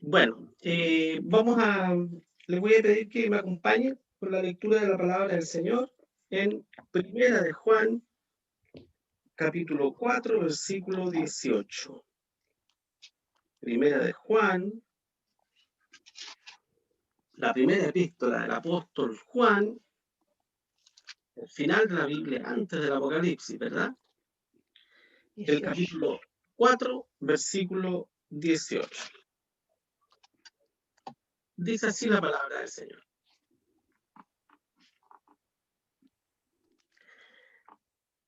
Bueno, les voy a pedir que me acompañen con la lectura de la palabra del Señor en Primera de Juan, capítulo 4, versículo 18. Primera de Juan, la primera epístola del apóstol Juan, el final de la Biblia, antes del Apocalipsis, ¿verdad? El 18. capítulo 4, versículo 18. Dice así la palabra del Señor.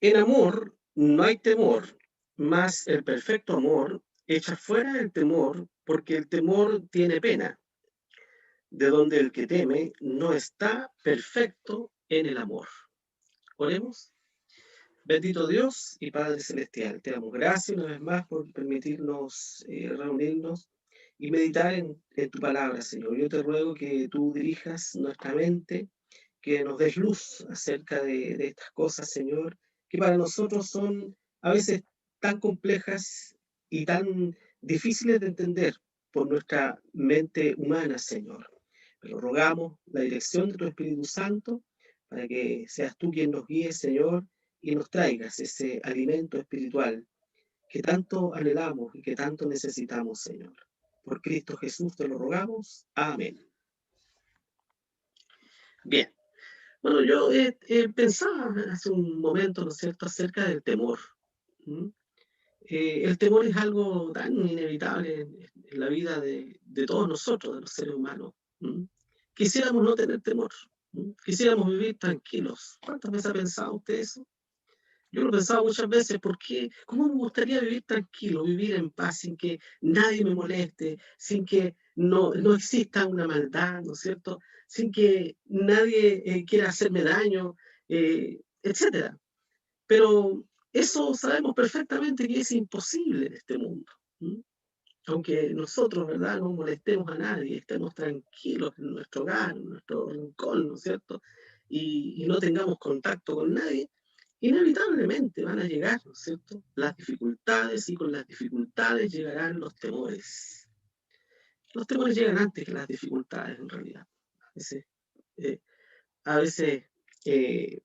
En amor no hay temor, mas el perfecto amor echa fuera el temor, porque el temor tiene pena, de donde el que teme no está perfecto en el amor. Oremos. Bendito Dios y Padre Celestial, te damos gracias una vez más por permitirnos reunirnos y meditar en tu palabra, Señor. Yo te ruego que tú dirijas nuestra mente, que nos des luz acerca de estas cosas, Señor, que para nosotros son a veces tan complejas y tan difíciles de entender por nuestra mente humana, Señor. Pero rogamos la dirección de tu Espíritu Santo para que seas tú quien nos guíe, Señor, y nos traigas ese alimento espiritual que tanto anhelamos y que tanto necesitamos, Señor. Por Cristo Jesús te lo rogamos. Amén. Bien. Bueno, yo pensaba hace un momento, ¿no es cierto?, acerca del temor. ¿Mm? El temor es algo tan inevitable en la vida de todos nosotros, de los seres humanos. ¿Mm? Quisiéramos no tener temor. ¿Mm? Quisiéramos vivir tranquilos. ¿Cuántas veces ha pensado usted eso? Yo lo he pensado muchas veces, porque ¿cómo me gustaría vivir tranquilo, vivir en paz, sin que nadie me moleste, sin que no exista una maldad, ¿no es cierto? Sin que nadie quiera hacerme daño, etcétera. Pero eso sabemos perfectamente que es imposible en este mundo. ¿Mm? Aunque nosotros, ¿verdad?, no molestemos a nadie, estemos tranquilos en nuestro hogar, en nuestro rincón, ¿no es cierto? Y no tengamos contacto con nadie, inevitablemente van a llegar, ¿no es cierto?, las dificultades, y con las dificultades llegarán los temores. Los temores llegan antes que las dificultades, en realidad. A veces, eh, a veces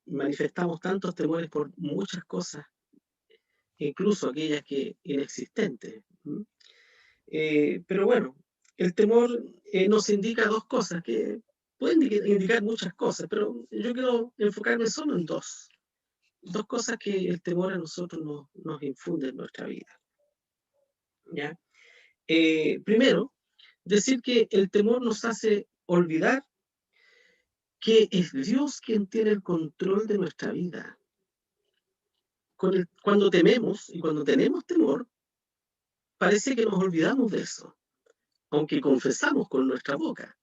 manifestamos tantos temores por muchas cosas, incluso aquellas que inexistentes. ¿Mm? Pero bueno, el temor nos indica dos cosas, que pueden indicar muchas cosas, pero yo quiero enfocarme solo en dos cosas que el temor a nosotros nos infunde en nuestra vida. ¿Ya? Primero, decir que el temor nos hace olvidar que es Dios quien tiene el control de nuestra vida. Cuando tememos y cuando tenemos temor, parece que nos olvidamos de eso, aunque confesamos con nuestra boca.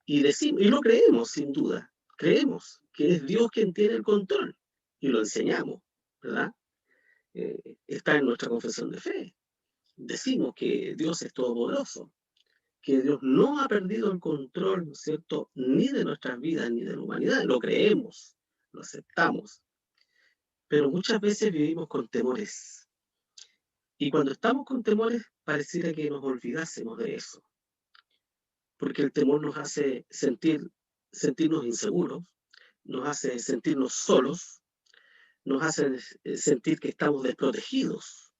Y decimos, y lo creemos sin duda, creemos que es Dios quien tiene el control y lo enseñamos, ¿verdad? Está en nuestra confesión de fe. Decimos que Dios es todopoderoso, que Dios no ha perdido el control, ¿no es cierto?, ni de nuestras vidas ni de la humanidad. Lo creemos, lo aceptamos, pero muchas veces vivimos con temores. Y cuando estamos con temores, pareciera que nos olvidásemos de eso, porque el temor nos hace sentirnos inseguros, nos hace sentirnos solos, nos hace sentir que estamos desprotegidos.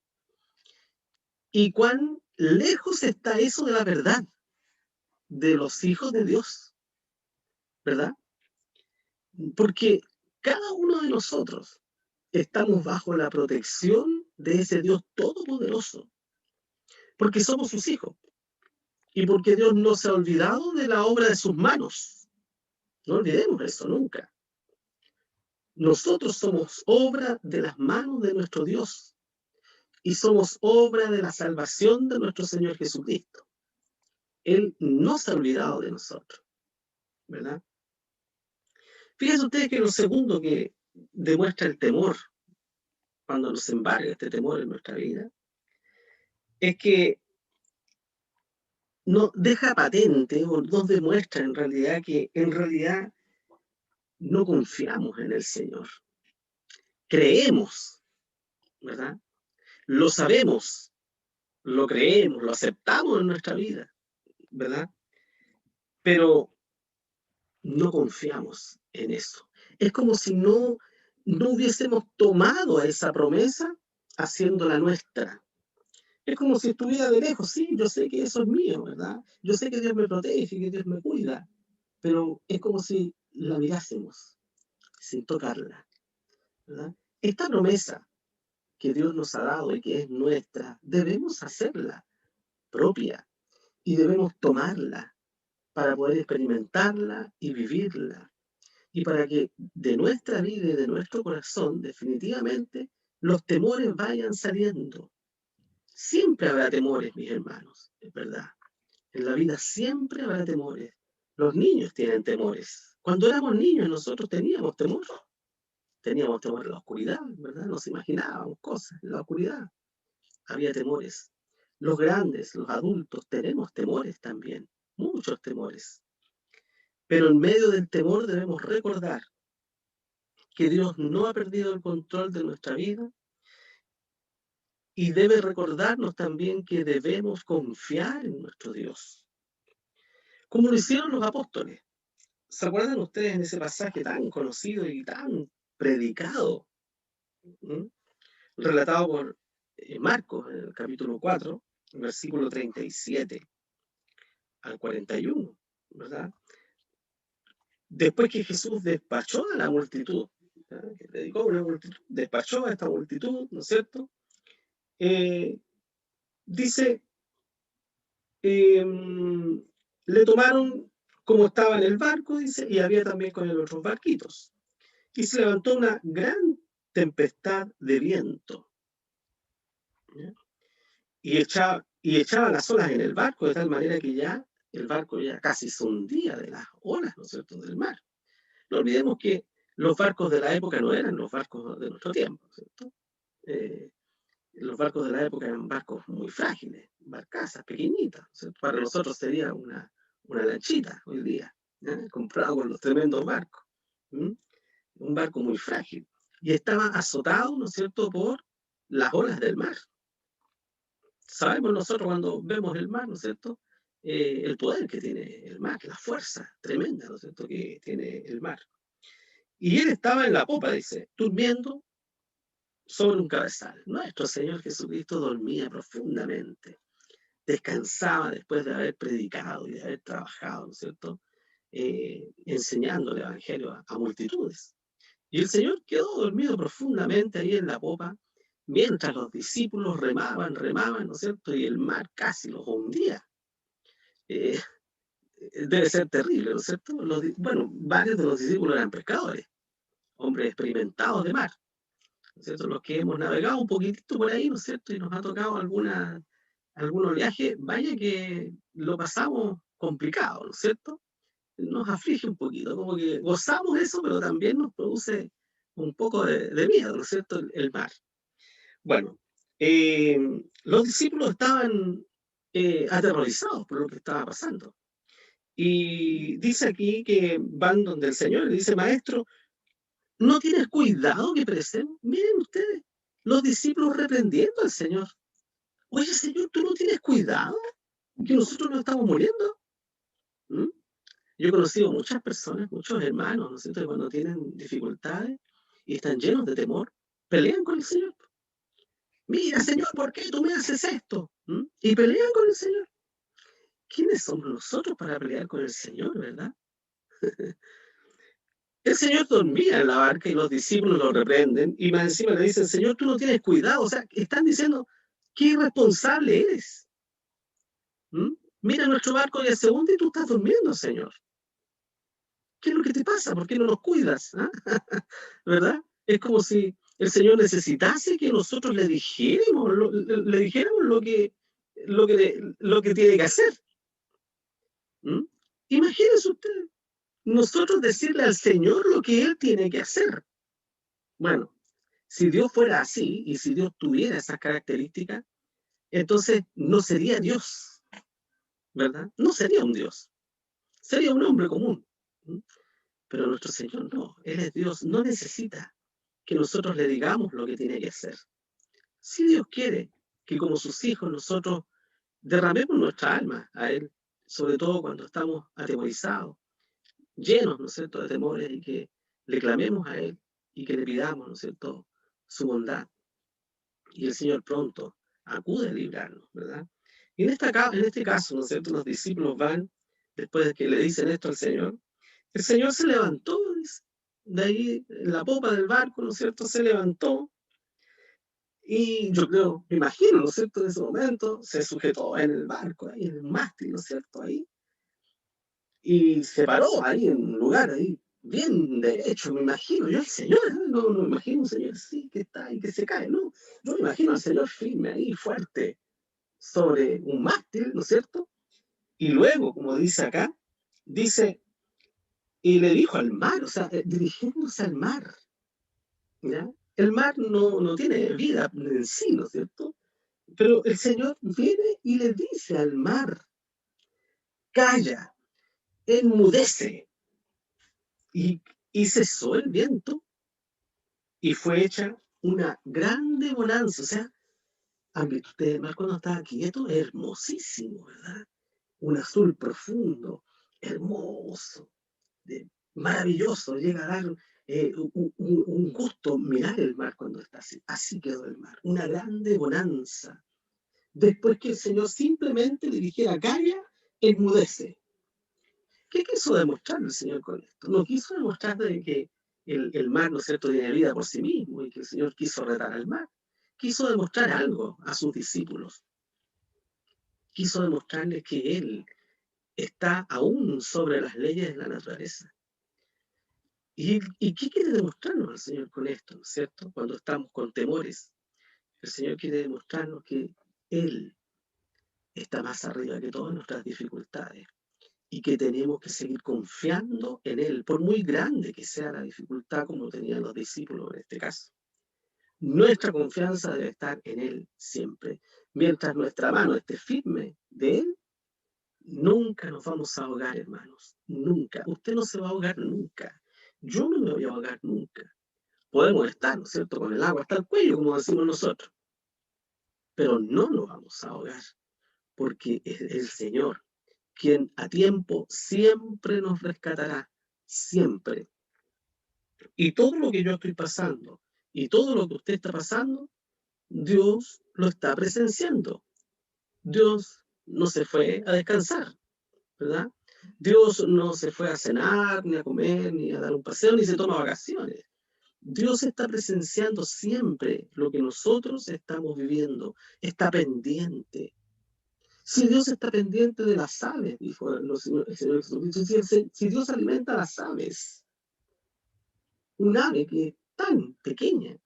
¿Y cuán lejos está eso de la verdad de los hijos de Dios? ¿Verdad? Porque cada uno de nosotros estamos bajo la protección de ese Dios todopoderoso, porque somos sus hijos y porque Dios no se ha olvidado de la obra de sus manos. No olvidemos eso nunca. Nosotros somos obra de las manos de nuestro Dios y somos obra de la salvación de nuestro Señor Jesucristo. Él no se ha olvidado de nosotros, ¿verdad? Fíjense ustedes que lo segundo que demuestra el temor, cuando nos embarga este temor en nuestra vida, es que nos deja patente o nos demuestra en realidad que en realidad no confiamos en el Señor. Creemos, ¿verdad? Lo sabemos, lo creemos, lo aceptamos en nuestra vida, ¿verdad? Pero no confiamos en eso. Es como si no hubiésemos tomado esa promesa haciéndola nuestra. Es como si estuviera de lejos, sí, yo sé que eso es mío, ¿verdad? Yo sé que Dios me protege, que Dios me cuida, pero es como si la mirásemos sin tocarla, ¿verdad? Esta promesa que Dios nos ha dado y que es nuestra, debemos hacerla propia y debemos tomarla para poder experimentarla y vivirla. Y para que de nuestra vida y de nuestro corazón, definitivamente, los temores vayan saliendo. Siempre habrá temores, mis hermanos, es verdad. En la vida siempre habrá temores. Los niños tienen temores. Cuando éramos niños nosotros teníamos temor. Teníamos temor en la oscuridad, ¿verdad? Nos imaginábamos cosas en la oscuridad. Había temores. Los grandes, los adultos, tenemos temores también, muchos temores. Pero en medio del temor debemos recordar que Dios no ha perdido el control de nuestra vida y debe recordarnos también que debemos confiar en nuestro Dios, como lo hicieron los apóstoles. ¿Se acuerdan ustedes en ese pasaje tan conocido y tan predicado, ¿m? Relatado por Marcos en el capítulo 4, versículo 37 al 41, ¿verdad? Después que Jesús despachó a la multitud, ¿verdad? Que predicó a una multitud, despachó a esta multitud, ¿no es cierto? Dice, le tomaron como estaba en el barco, dice, y había también con él otros barquitos. Y se levantó una gran tempestad de viento, ¿ya? Y echaba las olas en el barco, de tal manera que ya el barco ya casi se hundía de las olas, ¿no es cierto?, del mar. No olvidemos que los barcos de la época no eran los barcos de nuestro tiempo, ¿cierto? Eh, los barcos de la época eran barcos muy frágiles, barcazas pequeñitas. ¿Cierto? Para nosotros sería una lanchita hoy día, ¿ya? Comprado con los tremendos barcos. ¿Mm? Un barco muy frágil. Y estaba azotado, ¿no es cierto?, por las olas del mar. Sabemos nosotros cuando vemos el mar, ¿no es cierto?, el poder que tiene el mar, la fuerza tremenda, ¿no es cierto?, que tiene el mar. Y él estaba en la popa, dice, durmiendo sobre un cabezal. Nuestro Señor Jesucristo dormía profundamente, descansaba después de haber predicado y de haber trabajado, ¿no es cierto?, enseñando el Evangelio a multitudes. Y el Señor quedó dormido profundamente ahí en la popa, mientras los discípulos remaban, remaban, ¿no es cierto?, y el mar casi los hundía. Eh, debe ser terrible, ¿no es cierto? Bueno, varios de los discípulos eran pescadores, hombres experimentados de mar, ¿no es cierto? Los que hemos navegado un poquitito por ahí, ¿no es cierto? Y nos ha tocado algunos viajes, vaya que lo pasamos complicado, ¿no es cierto? Nos aflige un poquito, como que gozamos eso, pero también nos produce un poco de miedo, ¿no es cierto? El mar. Bueno, eh, los discípulos estaban aterrorizados por lo que estaba pasando. Y dice aquí que van donde el Señor y le dice, maestro, ¿no tienes cuidado que perecemos? Miren ustedes, los discípulos reprendiendo al Señor. Oye, Señor, ¿tú no tienes cuidado que nosotros nos estamos muriendo? ¿Mm? Yo he conocido muchas personas, muchos hermanos, ¿no es cierto?, que cuando tienen dificultades y están llenos de temor, pelean con el Señor. Mira, Señor, ¿por qué tú me haces esto? ¿Mm? Y pelean con el Señor. ¿Quiénes somos nosotros para pelear con el Señor, verdad? El Señor dormía en la barca y los discípulos lo reprenden y más encima le dicen, Señor, tú no tienes cuidado. O sea, están diciendo, qué irresponsable eres. ¿Mm? Mira, nuestro barco ya se hunde y tú estás durmiendo, Señor. ¿Qué es lo que te pasa? ¿Por qué no nos cuidas? ¿Ah? ¿Verdad? Es como si el Señor necesitase que nosotros le dijéramos lo que tiene que hacer. ¿Mm? Imagínense usted, nosotros decirle al Señor lo que Él tiene que hacer. Bueno, si Dios fuera así y si Dios tuviera esas características, entonces no sería Dios, ¿verdad? No sería un Dios, sería un hombre común. ¿Mm? Pero nuestro Señor no, Él es Dios, no necesita que nosotros le digamos lo que tiene que hacer. Si Dios quiere que como sus hijos nosotros derramemos nuestra alma a Él, sobre todo cuando estamos atemorizados, llenos, ¿no es cierto?, de temores, y que le clamemos a Él y que le pidamos, ¿no es cierto?, su bondad. Y el Señor pronto acude a librarnos, ¿verdad? Y en este caso, ¿no es cierto?, los discípulos van, después de que le dicen esto al Señor, el Señor se levantó, dice, de ahí, en la popa del barco, ¿no es cierto?, se levantó, y yo creo, me imagino, ¿no es cierto?, en ese momento, se sujetó en el barco, ahí en el mástil, ¿no es cierto?, ahí, y se paró ahí en un lugar ahí, bien derecho, me imagino, yo el Señor, no me imagino un Señor así, que está ahí, que se cae, no, yo me imagino al Señor firme ahí, fuerte, sobre un mástil, ¿no es cierto? Y luego, como dice acá, dice, y le dijo al mar, o sea, dirigiéndose al mar, ¿ya? El mar no tiene vida en sí, ¿no es cierto? Pero el Señor viene y le dice al mar, calla, enmudece. Y, y cesó el viento y fue hecha una grande bonanza. O sea, han visto ustedes el mar cuando está quieto, es hermosísimo, ¿verdad? Un azul profundo, hermoso, maravilloso, llega a dar un gusto mirar el mar cuando está así. Así quedó el mar, una grande bonanza. Después que el Señor simplemente le dijera, calla, enmudece. ¿Qué quiso demostrar el Señor con esto? No quiso demostrar de que el mar, ¿no es cierto?, tiene vida por sí mismo y que el Señor quiso retar al mar. Quiso demostrar algo a sus discípulos. Quiso demostrarles que Él está aún sobre las leyes de la naturaleza. ¿Y qué quiere demostrarnos el Señor con esto, ¿no es cierto? Cuando estamos con temores, el Señor quiere demostrarnos que Él está más arriba que todas nuestras dificultades y que tenemos que seguir confiando en Él, por muy grande que sea la dificultad, como tenían los discípulos en este caso. Nuestra confianza debe estar en Él siempre. Mientras nuestra mano esté firme de Él, nunca nos vamos a ahogar, hermanos. Nunca. Usted no se va a ahogar nunca. Yo no me voy a ahogar nunca. Podemos estar, ¿no es cierto?, con el agua hasta el cuello, como decimos nosotros, pero no nos vamos a ahogar, porque es el Señor quien a tiempo siempre nos rescatará, siempre. Y todo lo que yo estoy pasando y todo lo que usted está pasando, Dios lo está presenciando. Dios no se fue a descansar, ¿verdad? Dios no se fue a cenar, ni a comer, ni a dar un paseo, ni se toma vacaciones. Dios está presenciando siempre lo que nosotros estamos viviendo, está pendiente. Si Dios está pendiente de las aves, dijo el Señor Jesucristo, si Dios alimenta a las aves, un ave que es tan pequeña,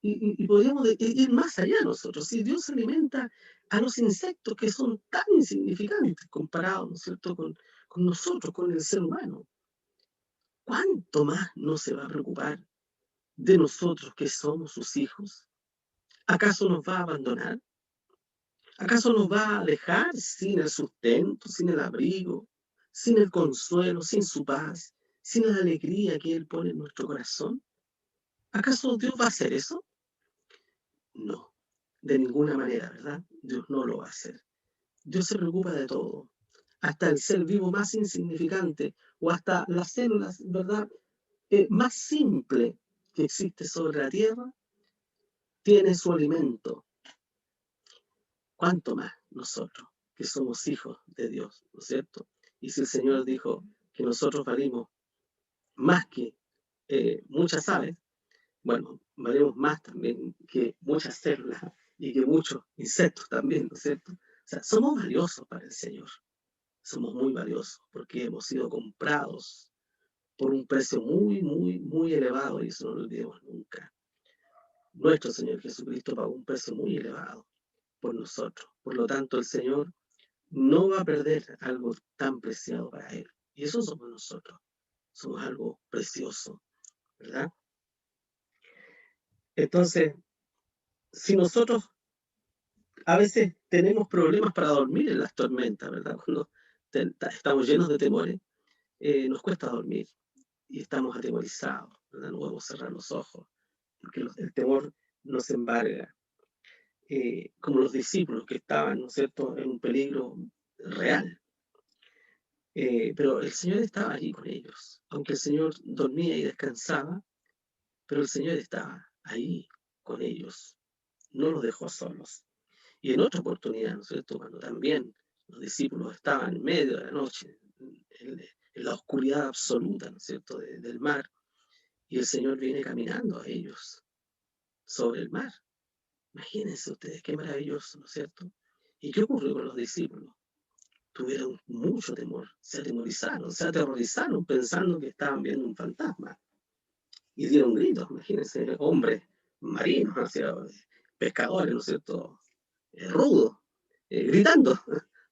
y podríamos ir más allá nosotros, si Dios alimenta a los insectos que son tan insignificantes comparados, ¿no es cierto?, con nosotros, con el ser humano, ¿cuánto más no se va a preocupar de nosotros que somos sus hijos? ¿Acaso nos va a abandonar? ¿Acaso nos va a dejar sin el sustento, sin el abrigo, sin el consuelo, sin su paz, sin la alegría que Él pone en nuestro corazón? ¿Acaso Dios va a hacer eso? No, de ninguna manera, ¿verdad? Dios no lo va a hacer. Dios se preocupa de todo, hasta el ser vivo más insignificante o hasta las células, ¿verdad?, más simple que existe sobre la tierra, tiene su alimento. ¿Cuánto más nosotros, que somos hijos de Dios, ¿no es cierto? Y si el Señor dijo que nosotros valimos más que muchas aves, bueno, valemos más también que muchas células y que muchos insectos también, ¿no es cierto? O sea, somos valiosos para el Señor, somos muy valiosos porque hemos sido comprados por un precio muy, muy, muy elevado, y eso no lo olvidemos nunca. Nuestro Señor Jesucristo pagó un precio muy elevado por nosotros. Por lo tanto, el Señor no va a perder algo tan preciado para Él. Y eso somos nosotros. Somos algo precioso, ¿verdad? Entonces, si nosotros a veces tenemos problemas para dormir en las tormentas, ¿verdad? Cuando estamos llenos de temores, nos cuesta dormir y estamos atemorizados, ¿verdad? No podemos cerrar los ojos porque el temor nos embarga. Como los discípulos que estaban, ¿no es cierto?, en un peligro real. Pero el Señor estaba allí con ellos. Aunque el Señor dormía y descansaba, pero el Señor estaba ahí con ellos. No los dejó solos. Y en otra oportunidad, ¿no es cierto?, cuando también los discípulos estaban en medio de la noche, en la oscuridad absoluta, ¿no es cierto?, del mar, y el Señor viene caminando a ellos sobre el mar. Imagínense ustedes, qué maravilloso, ¿no es cierto? ¿Y qué ocurrió con los discípulos? Tuvieron mucho temor, se atemorizaron, se aterrorizaron pensando que estaban viendo un fantasma. Y dieron gritos, imagínense, hombres marinos, hacia pescadores, ¿no es cierto?, rudos, gritando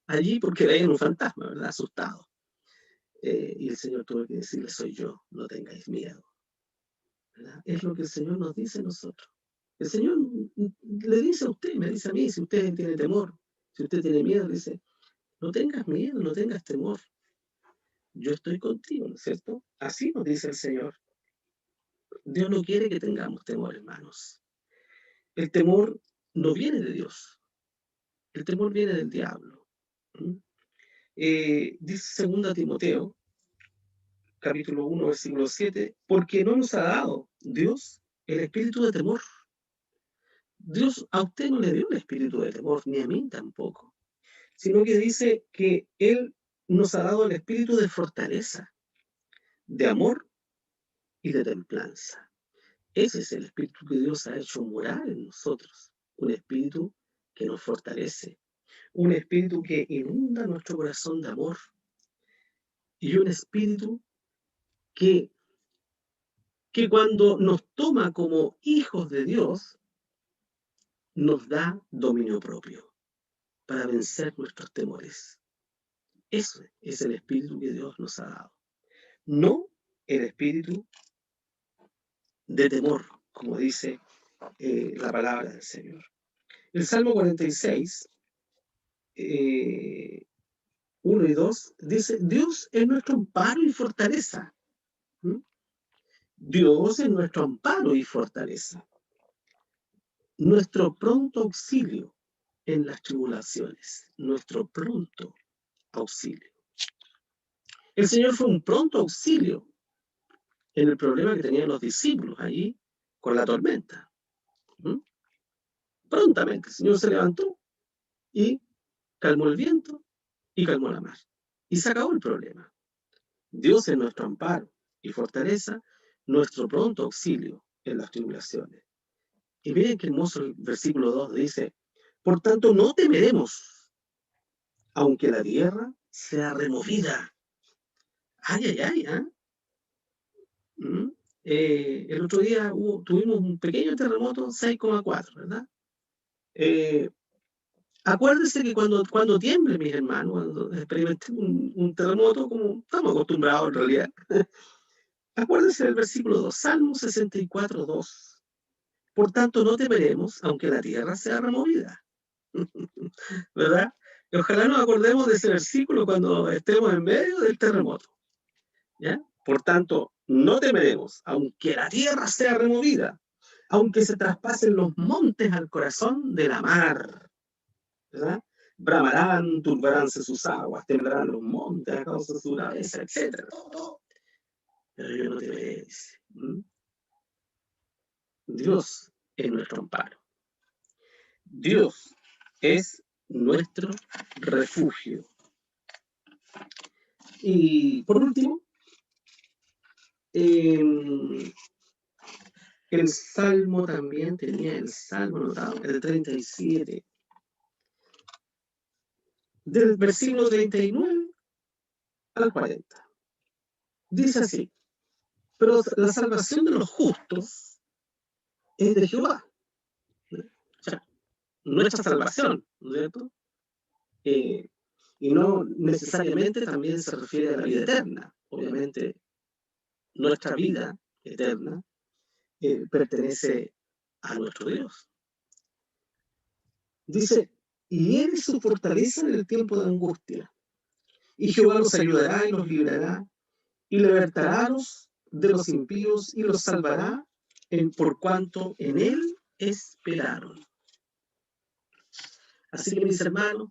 allí porque veían un fantasma, ¿verdad? Asustados. Y el Señor tuvo que decirles, soy yo, no tengáis miedo, ¿verdad? Es lo que el Señor nos dice a nosotros. El Señor le dice a usted, me dice a mí, si usted tiene temor, si usted tiene miedo, le dice, no tengas miedo, no tengas temor. Yo estoy contigo, ¿no es cierto? Así nos dice el Señor. Dios no quiere que tengamos temor, hermanos. El temor no viene de Dios. El temor viene del diablo. ¿Mm? Dice 2 Timoteo, capítulo 1, versículo 7, porque no nos ha dado Dios el espíritu de temor. Dios a usted no le dio el espíritu de temor, ni a mí tampoco, sino que dice que Él nos ha dado el espíritu de fortaleza, de amor y de templanza. Ese es el espíritu que Dios ha hecho morar en nosotros, un espíritu que nos fortalece, un espíritu que inunda nuestro corazón de amor y un espíritu que, que cuando nos toma como hijos de Dios, nos da dominio propio para vencer nuestros temores. Eso es el espíritu que Dios nos ha dado. No el espíritu de temor, como dice la palabra del Señor. El Salmo 46, 1 y 2, dice, Dios es nuestro amparo y fortaleza. ¿Mm? Dios es nuestro amparo y fortaleza. Nuestro pronto auxilio en las tribulaciones. Nuestro pronto auxilio. El Señor fue un pronto auxilio en el problema que tenían los discípulos allí con la tormenta. ¿Mm? Prontamente el Señor se levantó y calmó el viento y calmó la mar. Y se acabó el problema. Dios es nuestro amparo y fortaleza, nuestro pronto auxilio en las tribulaciones. Y miren qué hermoso el versículo 2 dice, por tanto no temeremos, aunque la tierra sea removida. Ay, ay, ay, ¿eh? ¿Mm? El otro día tuvimos un pequeño terremoto, 6,4, ¿verdad? Acuérdense que cuando tiemble, mis hermanos, cuando experimentemos un terremoto, como estamos acostumbrados en realidad, acuérdense del versículo 2, Salmo 64, 2. Por tanto, no temeremos, aunque la tierra sea removida. ¿Verdad? Y ojalá nos acordemos de ese versículo cuando estemos en medio del terremoto. ¿Ya? Por tanto, no temeremos, aunque la tierra sea removida, aunque se traspasen los montes al corazón de la mar. ¿Verdad? Bramarán, turbaránse sus aguas, temblarán los montes a causa de su braveza, etc. Todo. Pero yo no temeré, dice. Dios es nuestro amparo. Dios es nuestro refugio. Y por último, el Salmo también tenía el Salmo anotado, el 37. Del versículo 39 al 40. Dice así, pero la salvación de los justos es de Jehová. O sea, nuestra salvación, ¿no es cierto? Y no necesariamente también se refiere a la vida eterna. Obviamente, nuestra vida eterna pertenece a nuestro Dios. Dice, y Él es su fortaleza en el tiempo de angustia. Y Jehová los ayudará y los librará, y libertará de los impíos y los salvará por cuanto en Él esperaron. Así que mis hermanos,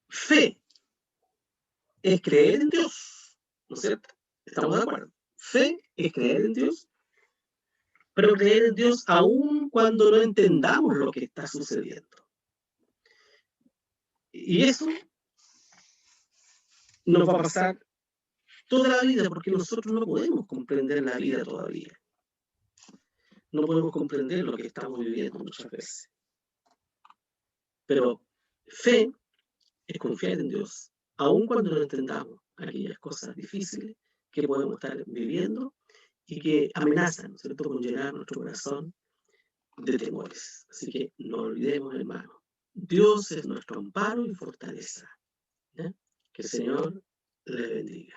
fe es creer en Dios, ¿no es cierto? ¿Estamos de acuerdo? Fe es creer en Dios, pero creer en Dios aún cuando no entendamos lo que está sucediendo. Y eso nos va a pasar toda la vida, porque nosotros no podemos comprender la vida todavía. No podemos comprender lo que estamos viviendo muchas veces. Pero fe es confiar en Dios, aun cuando no entendamos aquellas cosas difíciles que podemos estar viviendo y que amenazan, ¿no es cierto?, con llenar nuestro corazón de temores. Así que no olvidemos, hermano, Dios es nuestro amparo y fortaleza. ¿Ya? Que el Señor le bendiga.